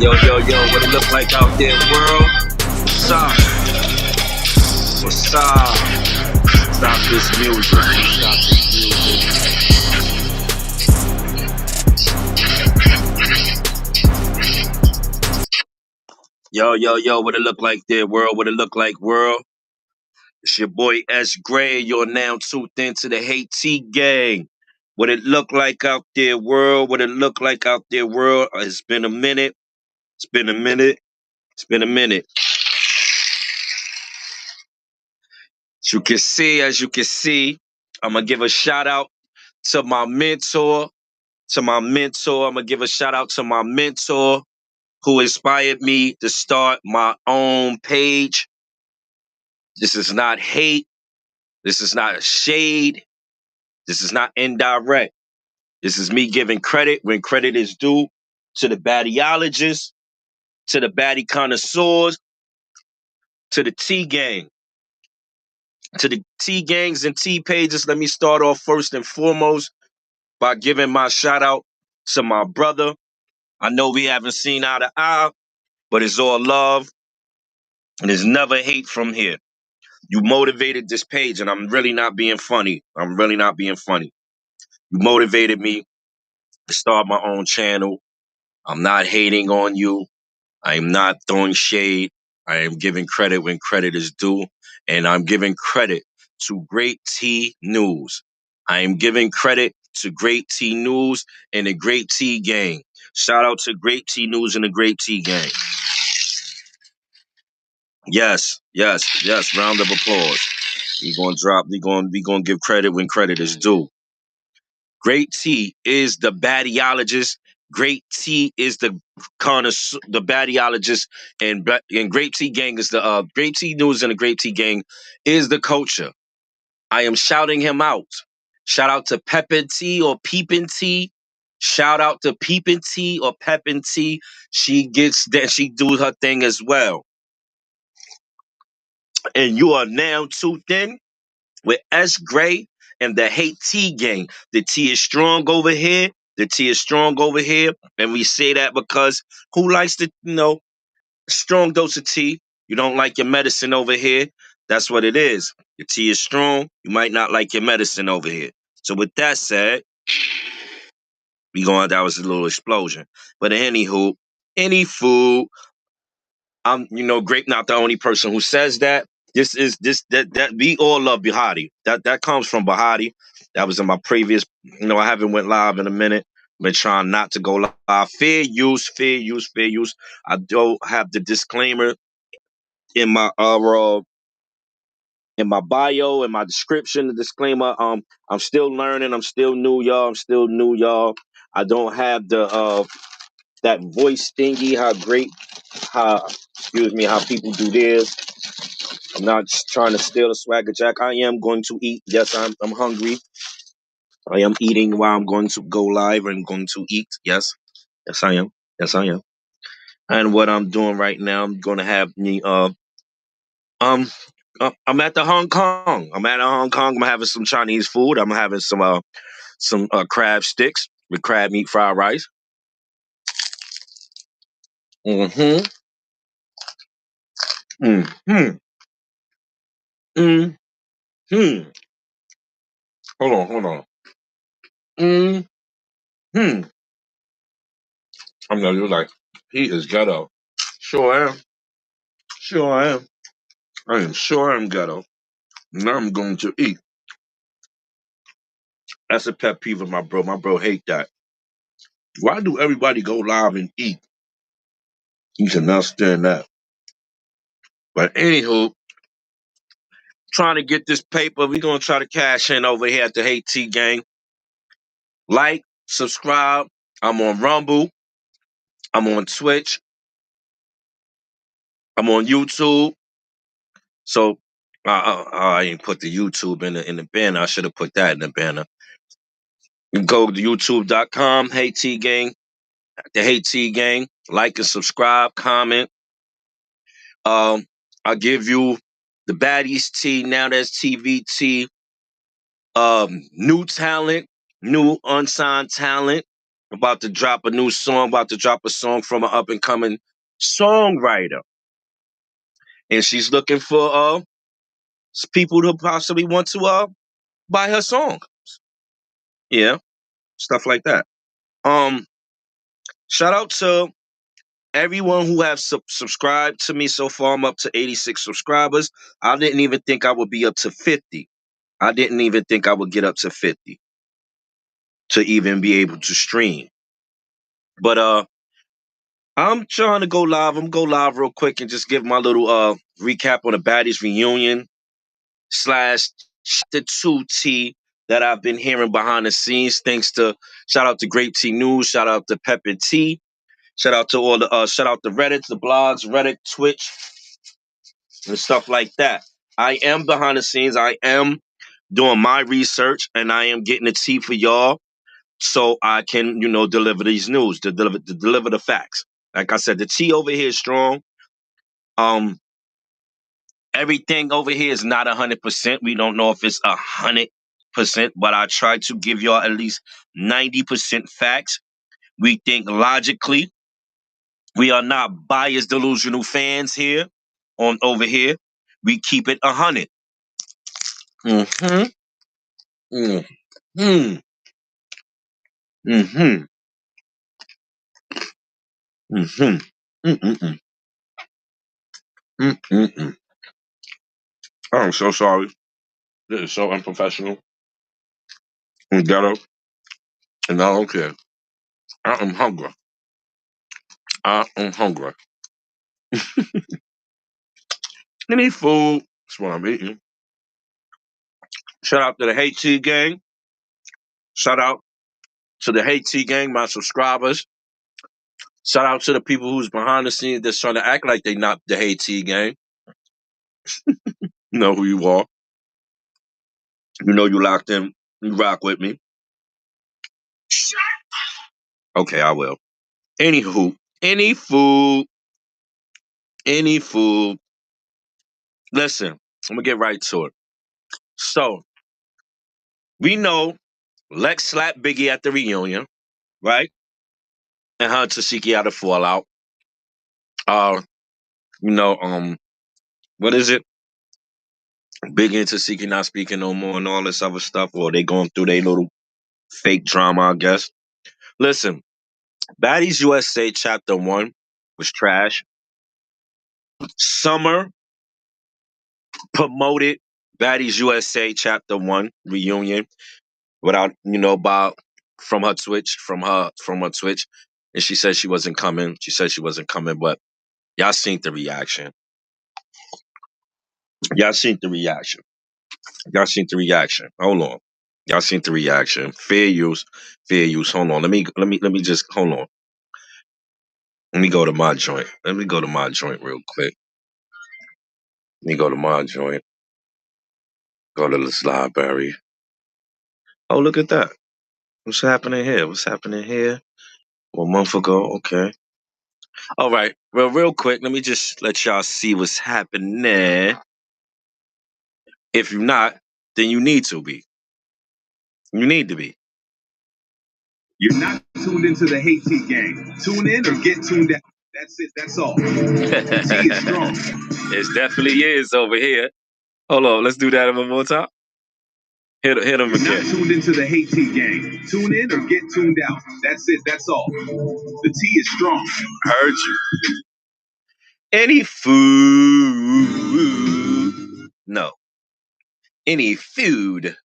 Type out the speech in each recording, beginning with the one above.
Yo, what it look like out there, world? What's up? What's up? Stop this music. Stop this music. Yo, what it look like there, world? What it look like, world? It's your boy S. Gray. You're now tuned into the Haiti gang. What it look like out there, world? What it look like out there, world? It's been a minute. It's been a minute. It's been a minute. As you can see, I'm gonna give a shout out to my mentor. I'm gonna give a shout out to my mentor who inspired me to start my own page. This is not hate. This is not shade. This is not indirect. This is me giving credit when credit is due to the baddiologists, to the baddie connoisseurs, to the T gang, to the T gangs and T pages. Let me start off first and foremost by giving my shout out to my brother. I know we haven't seen eye to eye, but it's all love and there's never hate from here. You motivated this page, and I'm really not being funny. I'm really not being funny. You motivated me to start my own channel. I'm not hating on you. I am not throwing shade. I am giving credit when credit is due, and I'm giving credit to Great T News. I am giving credit to Great T News and the Great T Gang. Shout out to Great T News and the Great T Gang. Yes. Round of applause. We gonna give credit when credit is due. Great T is the baddiologist. Great T is the connoisseur, the baddiologist, and Great T Gang is the Great T News and the Great T Gang is the culture. I am shouting him out. Shout out to Pepin T or Peepin T. Shout out to Peepin T or Pepin T. She gets that she do her thing as well. And you are now tuned in with S. Gray and the Hate T Gang. The T is strong over here. The T is strong over here. And we say that because who likes the, strong dose of tea? You don't like your medicine over here. That's what it is. Your tea is strong. You might not like your medicine over here. So with that said, that was a little explosion. But anywho, any food, Grape not the only person who says that. That we all love Bahati. That comes from Bahati. That was in my previous, I haven't went live in a minute. Been trying not to go live. Fair use. I don't have the disclaimer in my bio, in my description, the disclaimer. I'm still learning, I'm still new, y'all. I don't have the that voice thingy, how people do theirs. I'm not just trying to steal a swagger jack. I am going to eat. Yes, I'm hungry. I am eating while I'm going to go live and going to eat. Yes. Yes, I am. Yes, I am. And what I'm doing right now, I'm gonna have me um I'm at the Hong Kong. I'm having some Chinese food. I'm having some crab sticks with crab meat fried rice. Mm-hmm. Mm-hmm. Mm-hmm. Hold on. Mm-hmm. I'm gonna do like he is ghetto. Sure am. Sure I am. I am sure I'm ghetto. Now I'm going to eat. That's a pet peeve of my bro. My bro hate that. Why do everybody go live and eat? You cannot stand that. But anywho, trying to get this paper. We're gonna try to cash in over here at the Hate T Gang. Like, subscribe. I'm on Rumble. I'm on Twitch. I'm on YouTube. So I didn't put the YouTube in the banner. I should have put that in the banner. You can go to youtube.com, Hate T Gang, the Hate T Gang. Like and subscribe, comment. I'll give you the Baddies T. Now there's TVT. New talent, new unsigned talent. about to drop a new song, about to drop a song from an up-and-coming songwriter. And she's looking for people to possibly want to buy her song. Yeah, stuff like that. Um, Shout out to everyone who have subscribed to me so far. I'm up to 86 subscribers. I didn't even think I would be up to 50. I didn't even think I would get up to 50 to even be able to stream. But I'm trying to go live. I'm go live real quick and just give my little recap on the Baddies reunion slash Chapter 2 tea that I've been hearing behind the scenes. Thanks to shout out to Grape Tea News, shout out to Pepper Tea, shout out to all the shout out to Reddit, the blogs, Reddit, Twitch, and stuff like that. I am behind the scenes. I am doing my research and I am getting the tea for y'all so I can, deliver these news, to deliver the facts. Like I said, the tea over here is strong. Um, Everything over here is not 100%. We don't know if it's 100%, but I try to give y'all at least 90% facts. We think logically. We are not biased, delusional fans here on over here. We keep it 100. Mm-hmm. Mm-hmm. Mm-hmm. Mm-hmm. Mm-mm-mm. Mm-mm-mm. I'm so sorry. This is so unprofessional and ghetto, and I don't care. I am hungry. I am hungry. I need food. That's what I'm eating. Shout out to the HT gang. Shout out to the HT gang, my subscribers. Shout out to the people who's behind the scenes that's trying to act like they not the HT gang. You know who you are. You know you locked in. You rock with me. Okay, I will. Anywho, any food. Listen, I'm gonna get right to it. So we know Lex slapped Biggie at the reunion, right? And her and Tashiki had a fallout. Uh, you know, what is it? Biggie and Tashiki not speaking no more and all this other stuff, or they going through their little fake drama, I guess. Listen, Baddies USA Chapter 1 was trash. Summer promoted Baddies USA Chapter 1 reunion without, about from her Twitch. And she said she wasn't coming. She said she wasn't coming, but y'all seen the reaction. Y'all seen the reaction. Y'all seen the reaction. Hold on. Y'all seen the reaction. Fair use. Fair use. Hold on. Let me just hold on. Let me go to my joint. Let me go to my joint real quick. Let me go to my joint. Go to this library. Oh, look at that. What's happening here? What's happening here? 1 month ago. Okay. All right. Well, real quick, let me just let y'all see what's happening. If you're not, then you need to be. You need to be. You're not tuned into the hate tea gang. Tune in or get tuned out. That's it. That's all. The tea is strong. It definitely is over here. Hold on. Let's do that one more time. Hit him You're again. not tuned into the hate tea gang. Tune in or get tuned out. That's it. That's all. The tea is strong. Heard you. Any food? No. Any food?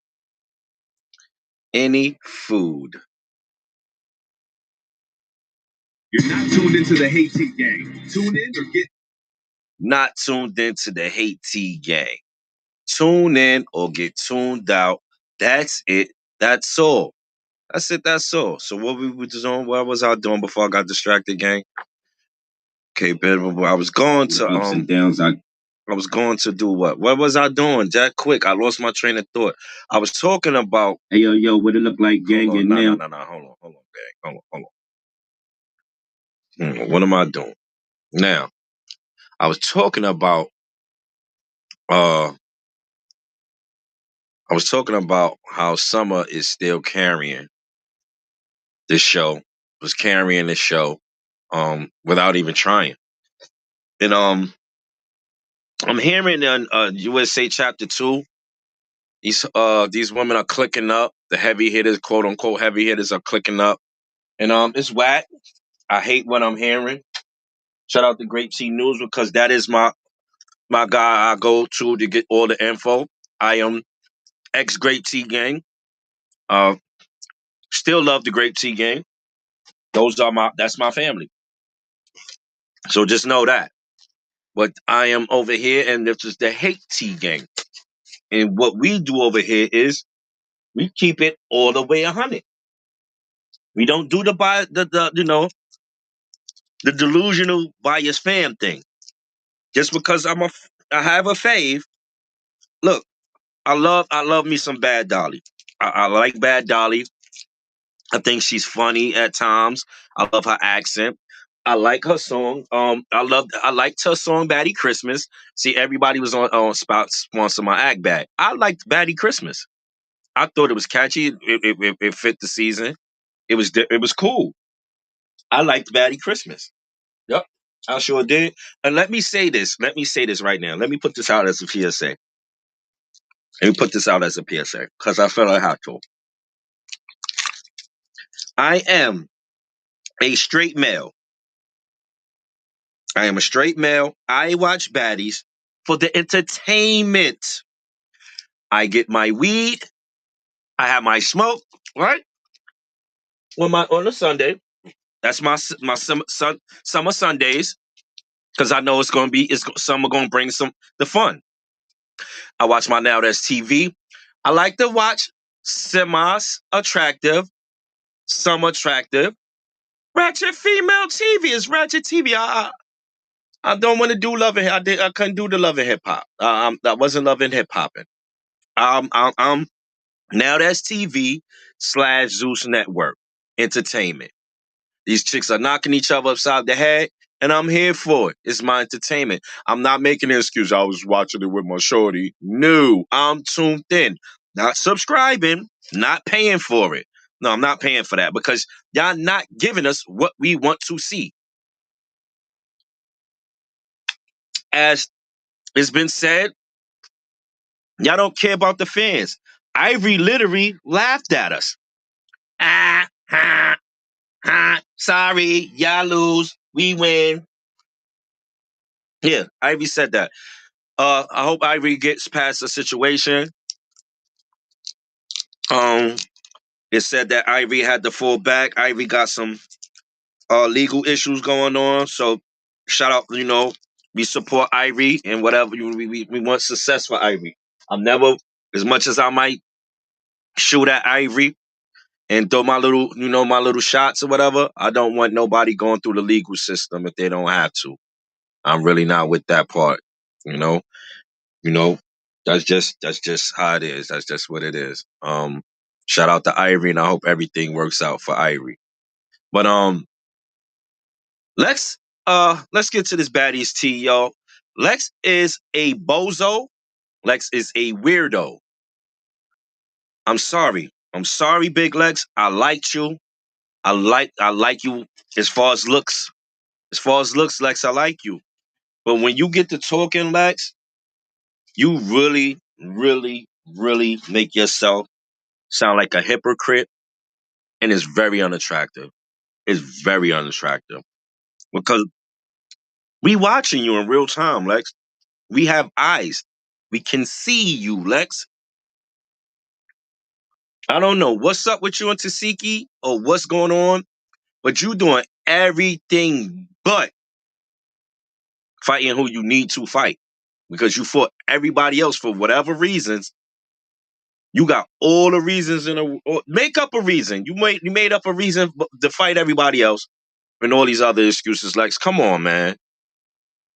Any food? You're not tuned into the hate tea gang. Tune in or get. Not tuned into the hate tea gang. Tune in or get tuned out. That's it. That's all. That's it. That's all. So what we were doing? What was I doing before I got distracted, gang? Okay, but I was going to Ups and downs. I was going to do what? What was I doing? That quick. I lost my train of thought. I was talking about. Hey yo, what it look like, gang? Hold on, And no, now. no, no, no. Hold on, gang. Hold on. What am I doing? Now, I was talking about. Uh, I was talking about how Summer is still carrying this show. was carrying the show without even trying. And I'm hearing on USA Chapter 2, these women are clicking up. The heavy hitters, quote unquote heavy hitters, are clicking up. And it's whack. I hate what I'm hearing. Shout out to Great T News, because that is my guy I go to get all the info. I am ex Great T gang. Uh, Still love the Great T gang. That's my family. So just know that. But I am over here, and this is the Hate T gang. And what we do over here is we keep it all the way 100. We don't do the delusional bias fam thing. Just because I have a fave. Look, I love me some Bad Dolly. I like Bad Dolly. I think she's funny at times. I love her accent. I like her song. I liked her song Baddie Christmas. See, everybody was on spot sponsor my act back. I liked Baddie Christmas. I thought it was catchy. It fit the season. It was cool. I liked Baddie Christmas. Yep, I sure did. And let me say this. Let me say this right now. Let me put this out as a PSA. Let me put this out as a PSA because I feel I have to. I am a straight male. I am a straight male. I watch baddies for the entertainment. I get my weed. I have my smoke. Right on a Sunday. That's my summer Sundays, because I know it's summer gonna bring the fun. I watch my Now That's TV. I like to watch attractive, some attractive, ratchet female TV. It's ratchet TV. I don't want to do love and I couldn't do the love and hip hop. I wasn't loving hip hopping. I'm Now That's TV / Zeus Network Entertainment. These chicks are knocking each other upside the head, and I'm here for it. It's my entertainment. I'm not making an excuse. I was watching it with my shorty. No, I'm tuned in. Not subscribing, not paying for it. No, I'm not paying for that because y'all not giving us what we want to see. As it's been said, y'all don't care about the fans. Ivory literally laughed at us. Sorry, y'all lose. We win. Yeah, Ivy said that. I hope Ivory gets past the situation. Um, it said that Ivory had to fall back. Ivory got some legal issues going on. So shout out, we support Ivory and whatever. We want success for Ivory. I'm never, as much as I might shoot at Ivory and throw my little shots or whatever, I don't want nobody going through the legal system if they don't have to. I'm really not with that part, you know. You know, that's just how it is. That's just what it is. Shout out to Ivory, and I hope everything works out for Ivory. But let's get to this baddies tea, y'all. Lex is a bozo. Lex is a weirdo. I'm sorry. I'm sorry, Big Lex. I liked you. I like you as far as looks. As far as looks, Lex, I like you. But when you get to talking, Lex, you really, really, really make yourself sound like a hypocrite, and it's very unattractive. It's very unattractive because we watching you in real time, Lex. We have eyes. We can see you, Lex. I don't know what's up with you and Tasiki or what's going on, but you doing everything but fighting who you need to fight because you fought everybody else for whatever reasons. You got all the reasons make up a reason. You made up a reason to fight everybody else and all these other excuses. Lex, come on, man.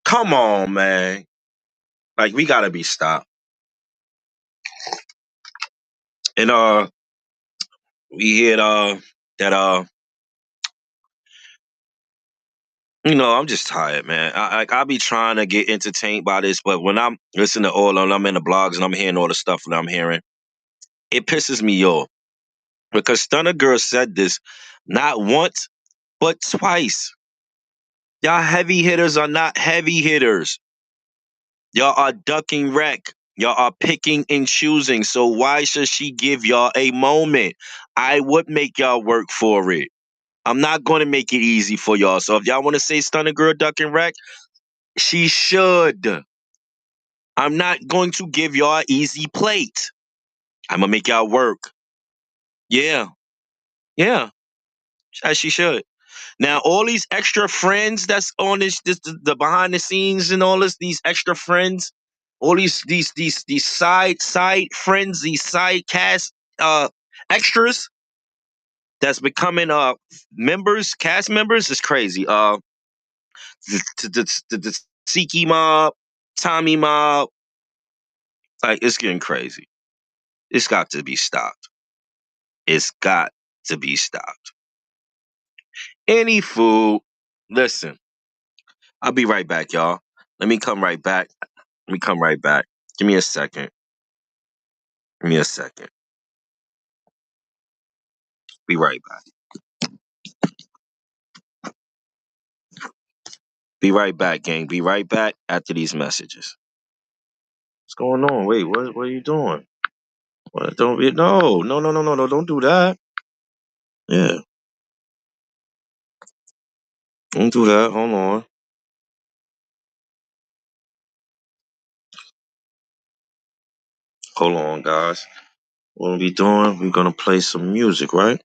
Come on, man. Like we gotta be stopped. And we hear that I'm just tired, man. I be trying to get entertained by this, but when I'm listening to all and I'm in the blogs and I'm hearing all the stuff that I'm hearing, it pisses me off. Because Stunner Girl said this not once, but twice. Y'all heavy hitters are not heavy hitters. Y'all are ducking wreck. Y'all are picking and choosing. So why should she give y'all a moment? I would make y'all work for it. I'm not going to make it easy for y'all. So if y'all want to say Stunner Girl ducking wreck, she should. I'm not going to give y'all an easy plate. I'm going to make y'all work. Yeah. Yeah. As she should. Now, all these extra friends that's on this the behind the scenes and all this, these extra friends, all these side friends, these side cast extras that's becoming members, cast members is crazy. The Siki mob, Tommy mob, like it's getting crazy. It's got to be stopped. It's got to be stopped. Any fool, listen. I'll be right back, y'all. Let me come right back. Let me come right back. Give me a second. Give me a second. Be right back. Be right back, gang. Be right back after these messages. What's going on? Wait, what are you doing? What? Don't be no. Don't do that. Yeah. Don't do that. Hold on. Hold on, guys. What we'll be doing, we're gonna play some music, right?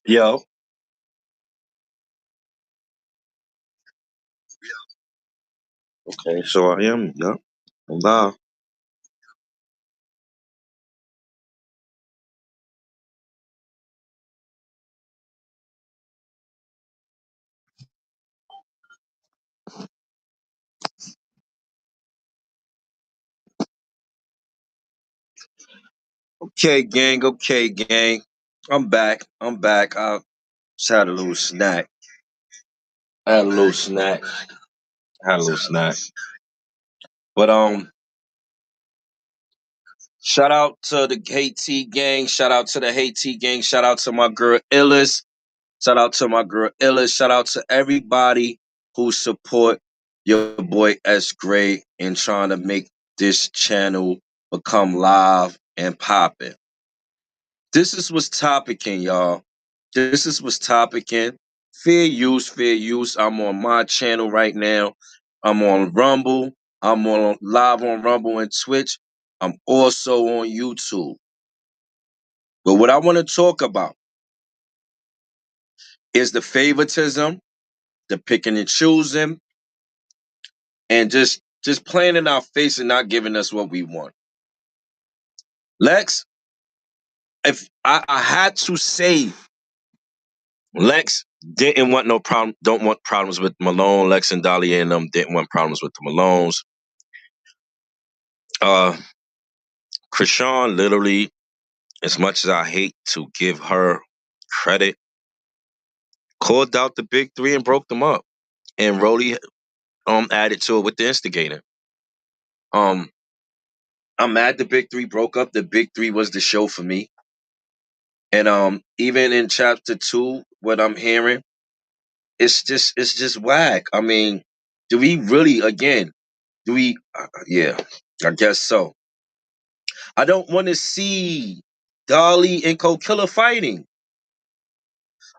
Yo. Okay, so I am. Yup. I'm live. Okay, gang. Okay, gang. I'm back. I'm back. I just had a little snack. I had a little snack. Had a little snack. But shout out to the Haiti gang. Shout out to the Haiti gang. Shout out to my girl Illis. Shout out to my girl Illis. Shout out to everybody who support your boy S Gray in trying to make this channel become live and popping. This is what's topicing, y'all. This is what's topicing. Fair use, fair use. I'm on my channel right now. I'm on Rumble. I'm on live on Rumble and Twitch. I'm also on YouTube. But what I want to talk about is the favoritism, the picking and choosing, and just playing in our face and not giving us what we want. Lex, if I had to say, Lex didn't want no problem, don't want problems with Malone. Lex and Dolly and them didn't want problems with the Malones. Uh, Krishan literally, as much as I hate to give her credit, called out the big three and broke them up. And Rowdy added to it with the instigator. Um, I'm mad the big three broke up. The big three was the show for me. And even in chapter 2, what I'm hearing, it's just whack. I mean, do we really again? Do we? Yeah, I guess so. I don't want to see Dolly and Kokilla fighting.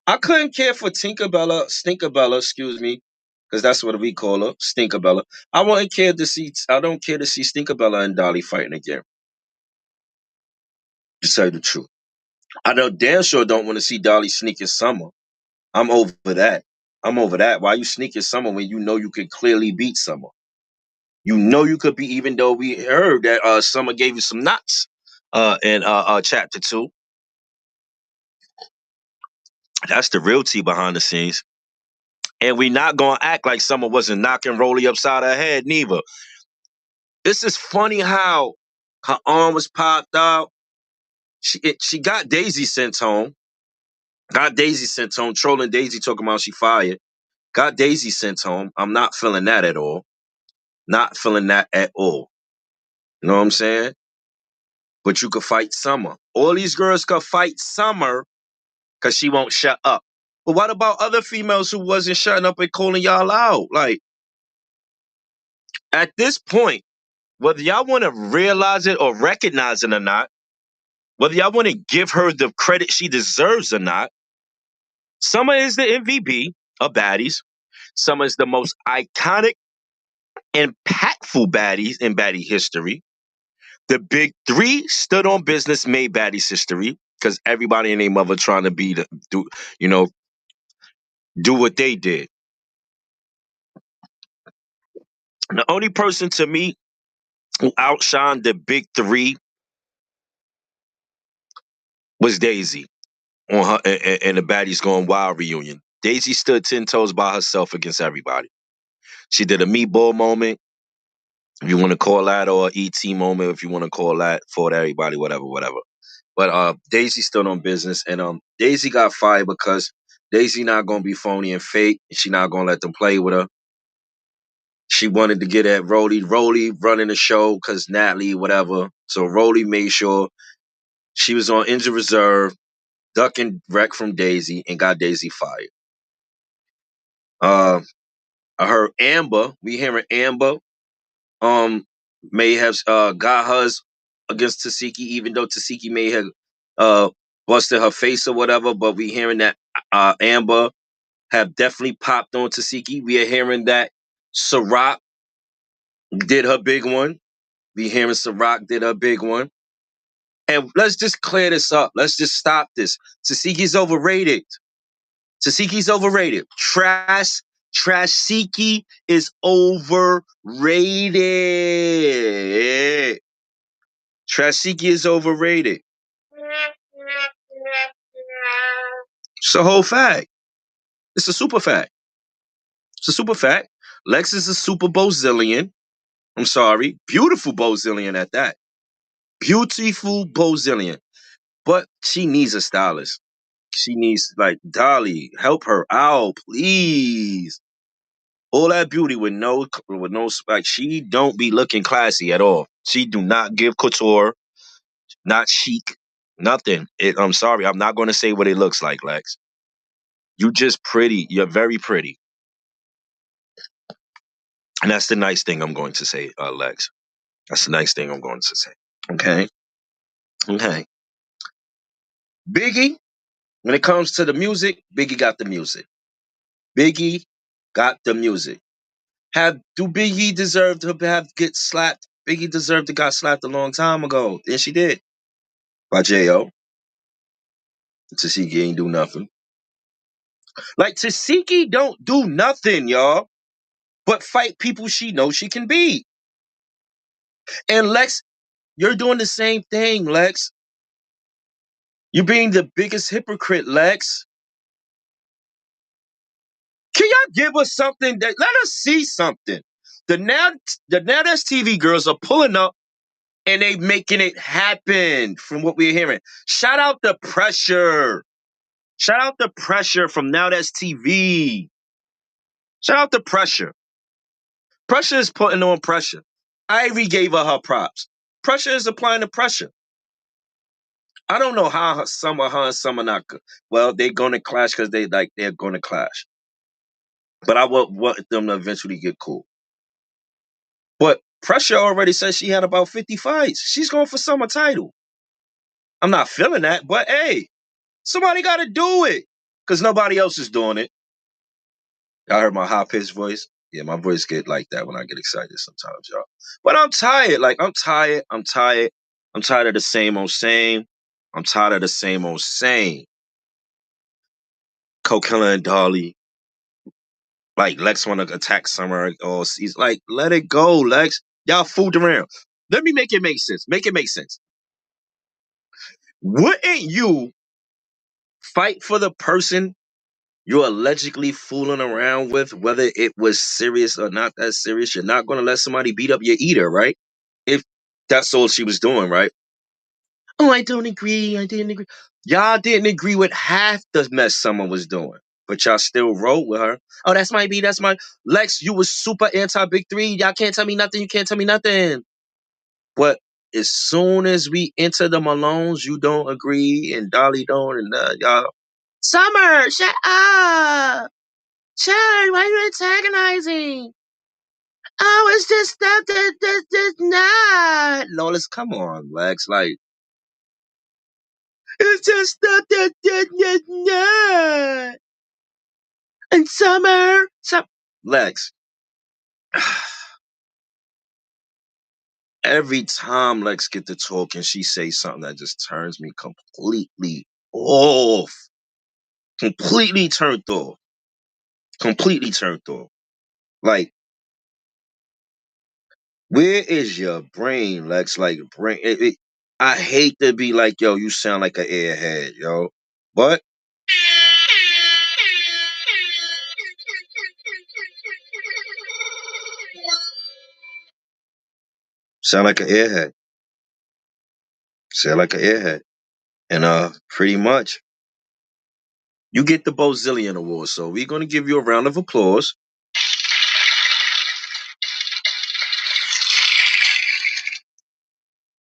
I couldn't care for Stinkabella, excuse me, because that's what we call her, Stinkabella. I wouldn't care to see. I don't care to see Stinkabella and Dolly fighting again. To tell you the truth, I know damn sure don't want to see Dolly sneaking Summer. I'm over that. I'm over that. Why you sneaking Summer when you know you could clearly beat Summer? You know you could be, even though we heard that Summer gave you some nuts in chapter 2. That's the real tea behind the scenes. And we not gonna act like Summer wasn't knocking Rolly upside her head, neither. This is funny how her arm was popped out. She got Daisy sent home. Got Daisy sent home. Trolling Daisy, talking about she fired. Got Daisy sent home. I'm not feeling that at all. Not feeling that at all. You know what I'm saying? But you could fight Summer. All these girls could fight Summer because she won't shut up. But what about other females who wasn't shutting up and calling y'all out? Like, at this point, whether y'all want to realize it or recognize it or not, whether y'all want to give her the credit she deserves or not, Summer is the MVP of baddies. Summer is the most iconic, impactful baddies in baddie history. The big three stood on business, made baddies history, because everybody and their mother trying to you know, do what they did. The only person to me who outshined the big three was Daisy on her and the Baddies Gone Wild reunion. Daisy stood 10 toes by herself against everybody. She did a meatball moment, if you want to call that, or ET moment, if you want to call that, for everybody, whatever, whatever. But Daisy stood on business, and Daisy got fired because Daisy not gonna be phony and fake. She not gonna let them play with her. She wanted to get at Rolly running the show because Natalie, whatever. So Rolly made sure she was on injured reserve, ducking wreck from Daisy, and got Daisy fired. I heard Amber. We hearing Amber may have got hers against Tasiki, even though Tasiki may have busted her face or whatever. But we hearing that Amber have definitely popped on Tasiki. We are hearing that Ciroc did her big one. We hearing Ciroc did her big one. And let's just clear this up. Let's just stop this. Tasiki's overrated. Tasiki's overrated. Trashiki is overrated. Trashiki is overrated. It's a whole fact. It's a super fact. It's a super fact. Lex is a super Bozillion. I'm sorry. Beautiful Bozillion at that. Beautiful Bozillion. But she needs a stylist. She needs, like, Dolly, help her out, please. All that beauty with no, like, she don't be looking classy at all. She do not give couture, not chic, nothing. I'm sorry, I'm not going to say what it looks like, Lex. You just pretty. You're very pretty. And that's the nice thing I'm going to say, Lex. That's the nice thing I'm going to say. Okay? Okay. Biggie, when it comes to the music, Biggie got the music. Biggie got the music. Do Biggie deserve to get slapped? Biggie deserved to got slapped a long time ago. And she did. By J.O. Tasiki ain't do nothing. Like, Tasiki don't do nothing, y'all, but fight people she knows she can beat. And Lex, you're doing the same thing, Lex. You're being the biggest hypocrite, Lex. Can y'all give us something let us see something? The now that's TV girls are pulling up and they making it happen from what we're hearing. Shout out the pressure. Shout out the pressure from Now That's TV. Shout out the pressure. Pressure is putting on pressure. Ivy gave her props. Pressure is applying the pressure. I don't know how some are her and some are not good. Well, they're going to clash because they're going to clash. But I want them to eventually get cool. But Pressure already said she had about 50 fights. She's going for summer title. I'm not feeling that, but hey, somebody got to do it because nobody else is doing it. Y'all heard my high-pitched voice? Yeah, my voice get like that when I get excited sometimes, y'all. But I'm tired. Like, I'm tired. I'm tired. I'm tired of the same old same. I'm tired of the same old same. Coquella and Dolly. Like, Lex want to attack Summer. Oh, he's like, let it go, Lex. Y'all fooled around. Let me make it make sense. Make it make sense. Wouldn't you fight for the person you're allegedly fooling around with, whether it was serious or not that serious? You're not going to let somebody beat up your eater, right? If that's all she was doing, right? Oh, I don't agree. I didn't agree. Y'all didn't agree with half the mess someone was doing, but y'all still rode with her. Oh, that's my B. That's my Lex. You was super anti Big Three. Y'all can't tell me nothing. You can't tell me nothing. But as soon as we enter the Malones, you don't agree, and Dolly don't, and y'all. Summer, shut up. Chad, why are you antagonizing? Oh, it's just stuff that's not. Lolis, come on, Lex. Like, it's just stuff that's not. And Summer, Lex. Every time Lex get to talk and she say something that just turns me completely off. Completely turned off. Completely turned off. Like, where is your brain, Lex? Like, I hate to be like, yo, you sound like an airhead, yo. But sound like an airhead. Sound like an airhead. And pretty much, you get the Bozillion Award. So we're gonna give you a round of applause.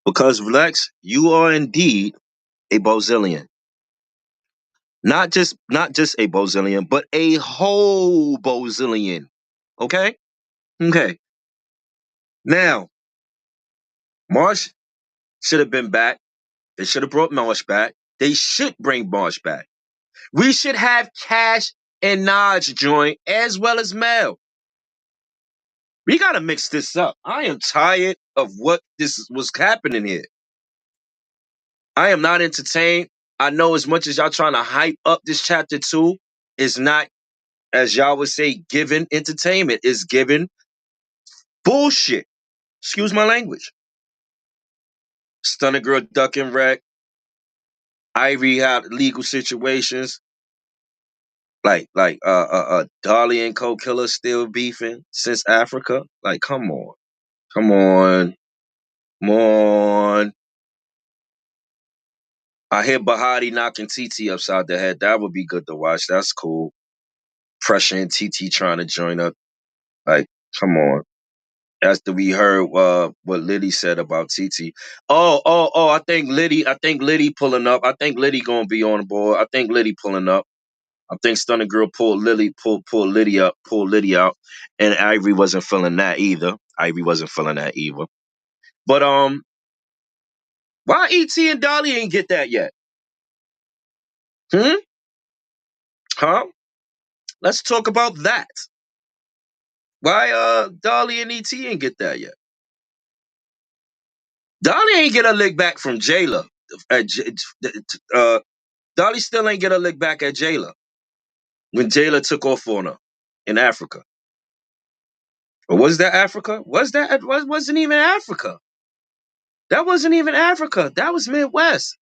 Because Lex, you are indeed a Bozillion. Not just a Bozillion, but a whole Bozillion. Okay? Okay. Now, Marsh, should have been back. They should have brought Marsh back. They should bring Marsh back. We should have Cash and Naj join as well as Mel. We got to mix this up. I am tired of what this was happening here. I am not entertained. I know as much as y'all trying to hype up this chapter 2, is not, as y'all would say, giving entertainment. It's giving bullshit. Excuse my language. Stunner Girl duck and wreck. Ivory had legal situations. Like Dolly and Co Killer still beefing since Africa. Like, come on. Come on. Come on. I hear Bahati knocking TT upside the head. That would be good to watch. That's cool. Pressure and TT trying to join up. Like, come on. After we heard what Liddy said about TT. Oh, I think Liddy pulling up. I think Liddy gonna be on board. I think Liddy pulling up. I think Stunner Girl pulled Liddy out. And Ivory wasn't feeling that either. But why E.T. and Dolly ain't get that yet? Huh? Let's talk about that. Why Dolly and E.T. ain't get that yet? Dolly ain't get a lick back from Jayla. Dolly still ain't get a lick back at Jayla when Jayla took off on her in Africa. Or was that Africa? Wasn't even Africa. That wasn't even Africa. That was Midwest.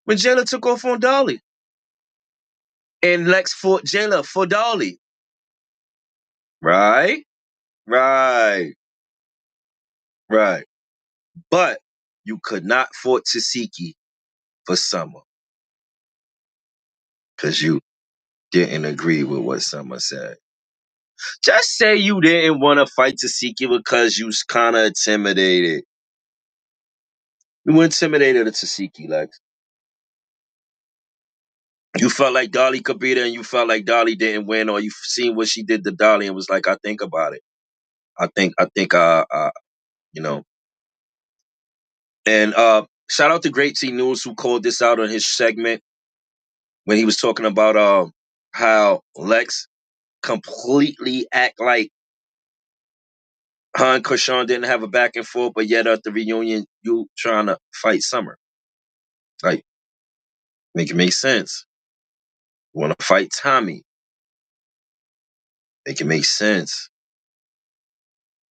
When Jayla took off on Dolly. And Lex fought Jayla for Dolly. Right. But you could not fault Tasiki for Summer. Because you didn't agree with what Summer said. Just say you didn't want to fight Tasiki because you was kind of intimidated. You were intimidated of Tasiki, Lex. You felt like Dolly could beat her and you felt like Dolly didn't win, or you seen what she did to Dolly and was like, I think about it. I think, you know. And shout out to Great T News who called this out on his segment when he was talking about how Lex completely act like her and Krishan didn't have a back and forth, but yet at the reunion, you trying to fight Summer. Like, make it make sense. You want to fight Tommy. Make it make sense.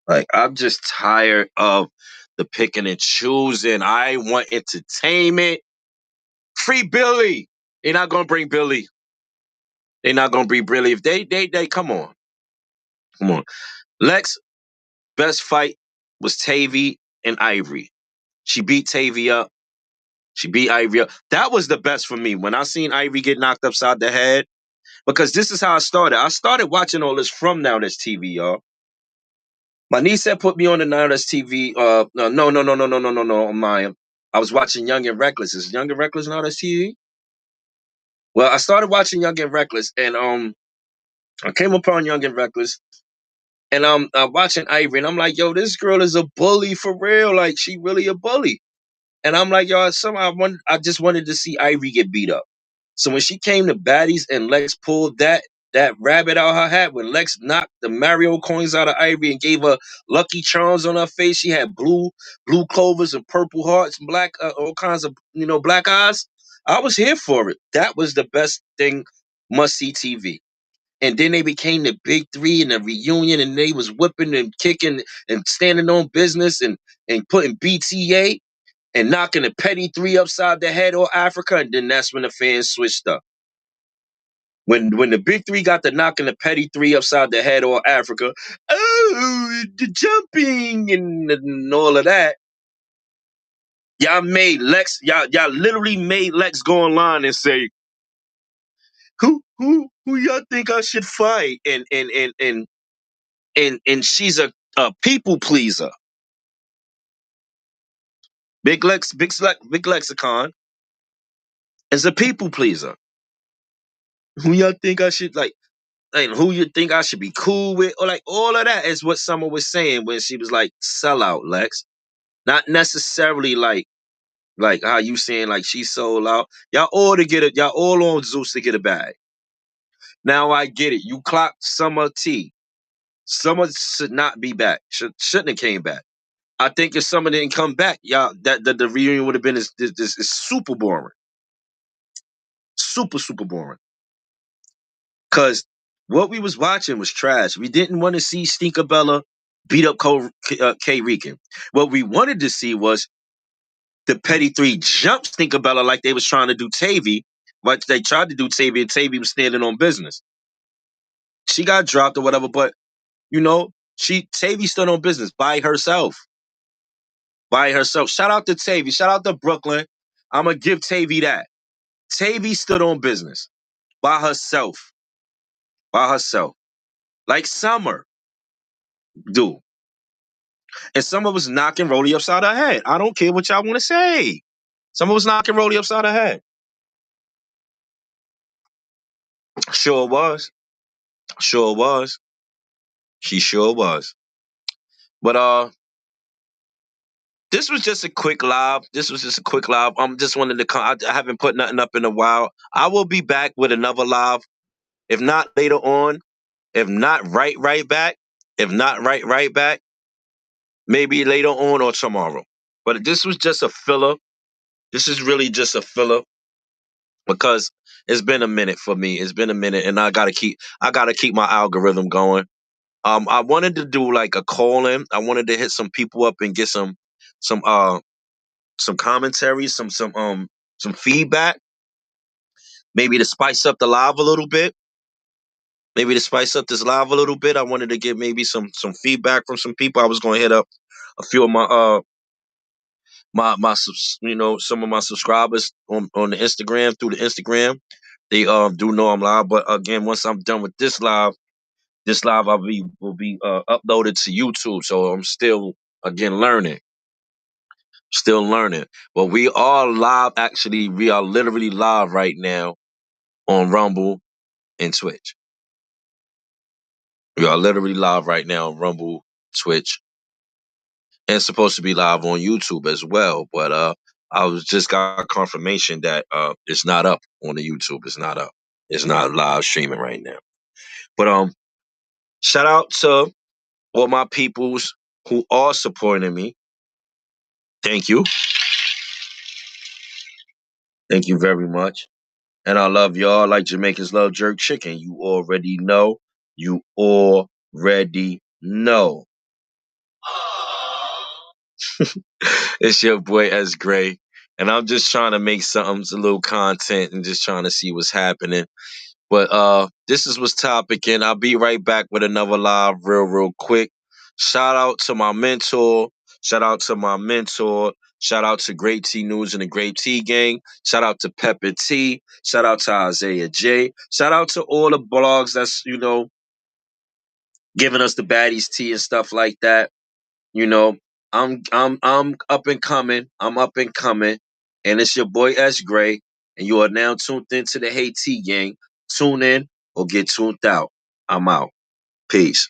Like, I'm just tired of the picking and choosing. I want entertainment. Free Billy. They're not gonna bring Billy. They're not gonna bring Billy. If they come on. Come on. Lex, best fight was Tavy and Ivory. She beat Tavy up. She beat Ivory up. That was the best for me. When I seen Ivory get knocked upside the head, because this is how I started. I started watching all this from Now That's TV, y'all. My niece had put me on the Now That's TV. No, Maya. I was watching Young and Reckless. Is Young and Reckless Now That's TV? Well, I started watching Young and Reckless, and I came upon Young and Reckless, and I'm watching Ivory, and I'm like, yo, this girl is a bully for real. Like, she really a bully. And I'm like, yo, somehow I just wanted to see Ivory get beat up. So when she came to Baddies and Lex pulled that rabbit out her hat, when Lex knocked the Mario coins out of Ivory and gave her Lucky Charms on her face, she had blue clovers and purple hearts and black, all kinds of, black eyes. I was here for it. That was the best thing, must-see TV. And then they became the big three in the reunion, and they was whipping and kicking and standing on business and putting BTA and knocking the petty three upside the head or Africa, and then that's when the fans switched up. When the big three got the knocking the petty three upside the head or Africa, oh, the jumping and all of that. Y'all made Lex, y'all literally made Lex go online and say, who y'all think I should fight? And she's a people pleaser. Big Lexicon is a people pleaser. Who y'all think I should like? Like, who you think I should be cool with? Or like, all of that is what Summer was saying when she was like, sell out, Lex. Not necessarily like Like how you saying like she sold out. Y'all all to get it. Y'all all on Zeus to get a bag. Now I get it. You clocked Summer T. Summer should not be back. Shouldn't have came back. I think if Summer didn't come back, y'all that the reunion would have been is super boring. Super boring. Cause what we was watching was trash. We didn't want to see Stinkabella beat up K Rican. What we wanted to see was the Petty Three jump Stinkabella like they was trying to do Tavy, but they tried to do Tavy and Tavy was standing on business. She got dropped or whatever, but you know, Tavy stood on business by herself. By herself. Shout out to Tavy. Shout out to Brooklyn. I'ma give Tavy that. Tavy stood on business by herself. By herself. Like Summer do. And some of us knocking Rolly upside her head. I don't care what y'all want to say. Some of us knocking Rolly upside her head. Sure was. Sure was. She sure was. But this was just a quick live. This was just a quick live. I'm just wanted to come. I haven't put nothing up in a while. I will be back with another live. If not later on. If not right back. If not right back. Maybe later on or tomorrow. But this was just a filler. This is really just a filler because it's been a minute for me. It's been a minute, and I gotta keep my algorithm going. I wanted to do like a call in. I wanted to hit some people up and get some commentaries, some feedback, maybe to spice up the live a little bit. Maybe to spice up this live a little bit. I wanted to get maybe some feedback from some people. I was going to hit up a few of some of my subscribers on the Instagram through the Instagram. They do know I'm live, but again, once I'm done with this live will be uploaded to YouTube. So I'm still again learning. Still learning. But we are live. Actually, we are literally live right now on Rumble and Twitch. We are literally live right now on Rumble, Twitch, and supposed to be live on YouTube as well. But I was just got confirmation that it's not up on the YouTube. It's not up. It's not live streaming right now. But shout out to all my peoples who are supporting me. Thank you. Thank you very much. And I love y'all like Jamaicans love jerk chicken. You already know. You already know. It's your boy S Gray. And I'm just trying to make something, a little content and just trying to see what's happening. But this is what's topicing. I'll be right back with another live real quick. Shout out to my mentor. Shout out to my mentor. Shout out to Great T News and the Great T Gang. Shout out to Pepper T. Shout out to Isaiah J. Shout out to all the blogs that's, giving us the baddies tea and stuff like that. You know, I'm up and coming. I'm up and coming. And it's your boy S Gray. And you are now tuned into the Hey T Gang. Tune in or get tuned out. I'm out. Peace.